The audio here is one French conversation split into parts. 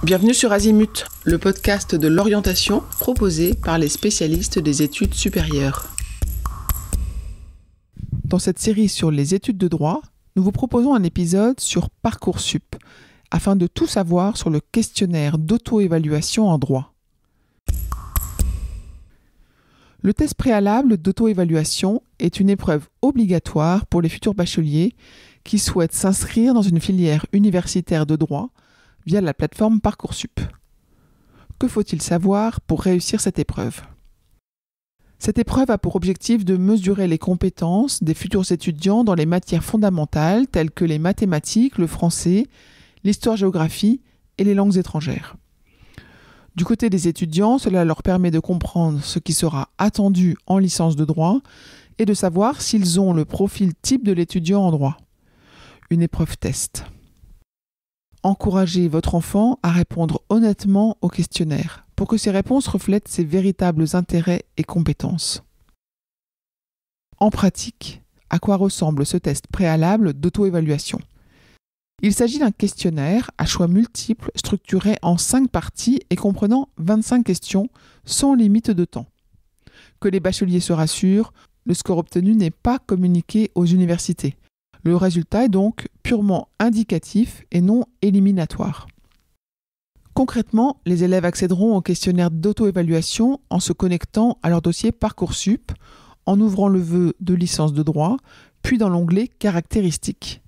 Bienvenue sur Azimut, le podcast de l'orientation proposé par les spécialistes des études supérieures. Dans cette série sur les études de droit, nous vous proposons un épisode sur Parcoursup, afin de tout savoir sur le questionnaire d'auto-évaluation en droit. Le test préalable d'auto-évaluation est une épreuve obligatoire pour les futurs bacheliers qui souhaitent s'inscrire dans une filière universitaire de droit via la plateforme Parcoursup. Que faut-il savoir pour réussir cette épreuve ? Cette épreuve a pour objectif de mesurer les compétences des futurs étudiants dans les matières fondamentales telles que les mathématiques, le français, l'histoire-géographie et les langues étrangères. Du côté des étudiants, cela leur permet de comprendre ce qui sera attendu en licence de droit et de savoir s'ils ont le profil type de l'étudiant en droit. Une épreuve test. Encouragez votre enfant à répondre honnêtement au questionnaire pour que ses réponses reflètent ses véritables intérêts et compétences. En pratique, à quoi ressemble ce test préalable d'auto-évaluation ? Il s'agit d'un questionnaire à choix multiples structuré en 5 parties et comprenant 25 questions sans limite de temps. Que les bacheliers se rassurent, le score obtenu n'est pas communiqué aux universités. Le résultat est donc purement indicatif et non éliminatoire. Concrètement, les élèves accéderont au questionnaire d'auto-évaluation en se connectant à leur dossier Parcoursup, en ouvrant le vœu de licence de droit, puis dans l'onglet Caractéristiques.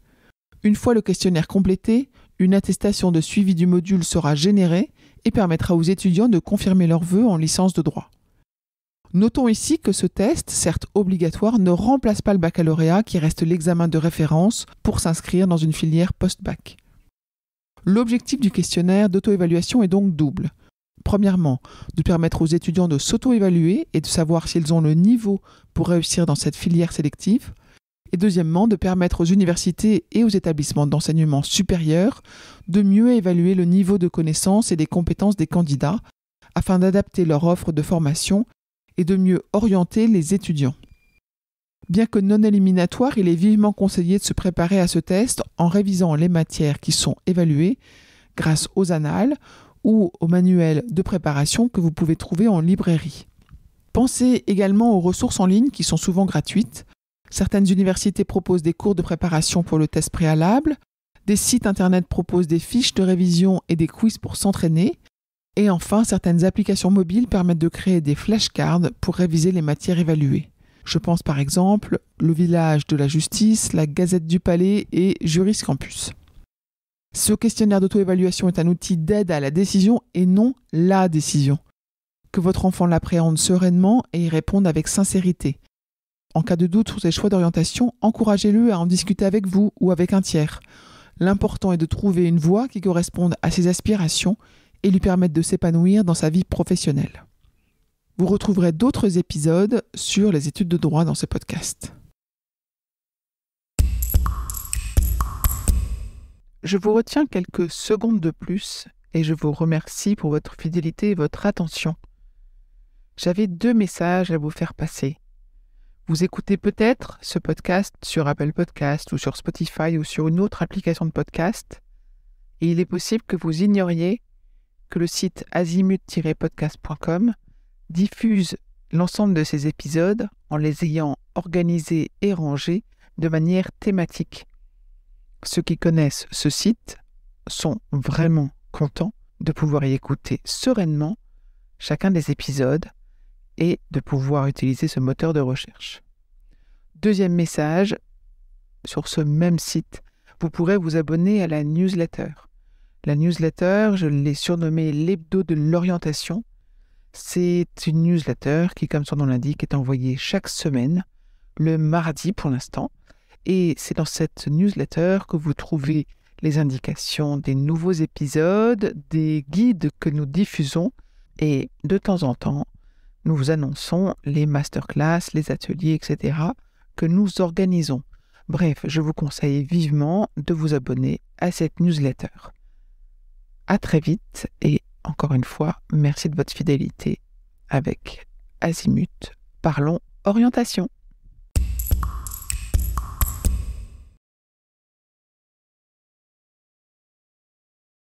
Une fois le questionnaire complété, une attestation de suivi du module sera générée et permettra aux étudiants de confirmer leur vœu en licence de droit. Notons ici que ce test, certes obligatoire, ne remplace pas le baccalauréat qui reste l'examen de référence pour s'inscrire dans une filière post-bac. L'objectif du questionnaire d'auto-évaluation est donc double. Premièrement, de permettre aux étudiants de s'auto-évaluer et de savoir s'ils ont le niveau pour réussir dans cette filière sélective. Et deuxièmement, de permettre aux universités et aux établissements d'enseignement supérieur de mieux évaluer le niveau de connaissances et des compétences des candidats afin d'adapter leur offre de formation et de mieux orienter les étudiants. Bien que non éliminatoire, il est vivement conseillé de se préparer à ce test en révisant les matières qui sont évaluées grâce aux annales ou aux manuels de préparation que vous pouvez trouver en librairie. Pensez également aux ressources en ligne qui sont souvent gratuites. Certaines universités proposent des cours de préparation pour le test préalable, des sites internet proposent des fiches de révision et des quiz pour s'entraîner, et enfin, certaines applications mobiles permettent de créer des flashcards pour réviser les matières évaluées. Je pense par exemple le Village de la Justice, la Gazette du Palais et Juriscampus. Ce questionnaire d'auto-évaluation est un outil d'aide à la décision et non la décision. Que votre enfant l'appréhende sereinement et y réponde avec sincérité. En cas de doute sur ses choix d'orientation, encouragez-le à en discuter avec vous ou avec un tiers. L'important est de trouver une voie qui corresponde à ses aspirations et lui permette de s'épanouir dans sa vie professionnelle. Vous retrouverez d'autres épisodes sur les études de droit dans ce podcast. Je vous retiens quelques secondes de plus et je vous remercie pour votre fidélité et votre attention. J'avais 2 messages à vous faire passer. Vous écoutez peut-être ce podcast sur Apple Podcast ou sur Spotify ou sur une autre application de podcast et il est possible que vous ignoriez que le site azimut-podcast.com diffuse l'ensemble de ces épisodes en les ayant organisés et rangés de manière thématique. Ceux qui connaissent ce site sont vraiment contents de pouvoir y écouter sereinement chacun des épisodes et de pouvoir utiliser ce moteur de recherche. Deuxième message, sur ce même site, vous pourrez vous abonner à la newsletter. La newsletter, je l'ai surnommée l'hebdo de l'orientation. C'est une newsletter qui, comme son nom l'indique, est envoyée chaque semaine, le mardi pour l'instant. Et c'est dans cette newsletter que vous trouvez les indications des nouveaux épisodes, des guides que nous diffusons et de temps en temps, nous vous annonçons les masterclass, les ateliers, etc. que nous organisons. Bref, je vous conseille vivement de vous abonner à cette newsletter. À très vite et encore une fois, merci de votre fidélité avec Azimut. Parlons orientation.